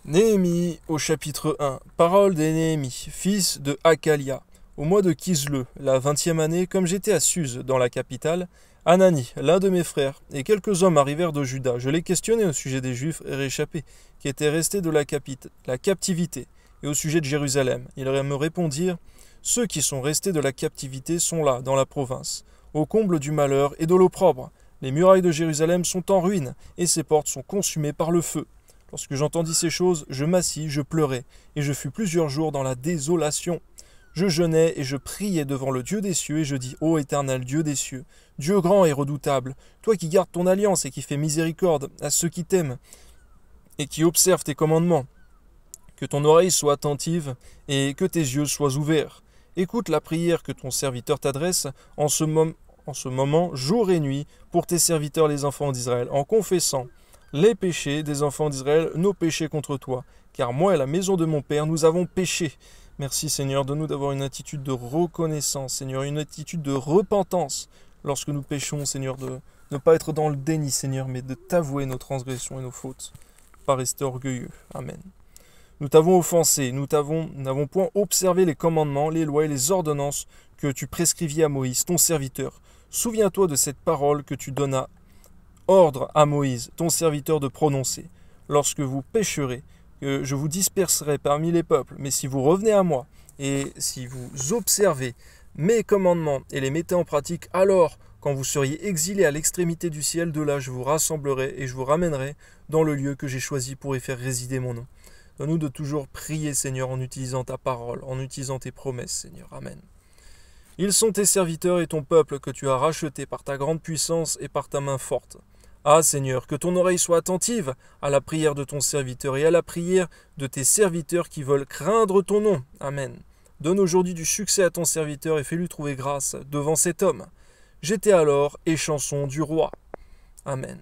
Néhémie au chapitre 1. Parole de Néhémie, fils de Hakalia. Au mois de Kislev, la 20e année, comme j'étais à Suse, dans la capitale, Hanani, l'un de mes frères, et quelques hommes arrivèrent de Juda. Je les questionnai au sujet des Juifs réchappés, qui étaient restés de la captivité, et au sujet de Jérusalem. Ils me répondirent, ceux qui sont restés de la captivité sont là, dans la province, au comble du malheur et de l'opprobre. Les murailles de Jérusalem sont en ruine, et ses portes sont consumées par le feu. Lorsque j'entendis ces choses, je m'assis, je pleurai, et je fus plusieurs jours dans la désolation. Je jeûnais et je priais devant le Dieu des cieux, et je dis, ô éternel Dieu des cieux, Dieu grand et redoutable, toi qui gardes ton alliance et qui fais miséricorde à ceux qui t'aiment, et qui observent tes commandements, que ton oreille soit attentive, et que tes yeux soient ouverts. Écoute la prière que ton serviteur t'adresse en ce moment, jour et nuit, pour tes serviteurs les enfants d'Israël, en confessant les péchés des enfants d'Israël, nos péchés contre toi. Car moi et la maison de mon Père, nous avons péché. Merci Seigneur de nous d'avoir une attitude de reconnaissance, Seigneur, une attitude de repentance lorsque nous péchons, Seigneur, de ne pas être dans le déni, Seigneur, mais de t'avouer nos transgressions et nos fautes. Pas rester orgueilleux. Amen. Nous t'avons offensé, nous n'avons point observé les commandements, les lois et les ordonnances que tu prescrivis à Moïse, ton serviteur. Souviens-toi de cette parole que tu donnas ordre à Moïse, ton serviteur, de prononcer. Lorsque vous pécherez, que je vous disperserai parmi les peuples, mais si vous revenez à moi, et si vous observez mes commandements et les mettez en pratique, alors, quand vous seriez exilés à l'extrémité du ciel, de là je vous rassemblerai et je vous ramènerai dans le lieu que j'ai choisi pour y faire résider mon nom. Donne-nous de toujours prier, Seigneur, en utilisant ta parole, en utilisant tes promesses, Seigneur. Amen. Ils sont tes serviteurs et ton peuple que tu as racheté par ta grande puissance et par ta main forte. Ah Seigneur, que ton oreille soit attentive à la prière de ton serviteur et à la prière de tes serviteurs qui veulent craindre ton nom. Amen. Donne aujourd'hui du succès à ton serviteur et fais-lui trouver grâce devant cet homme. J'étais alors et chanson du roi. Amen.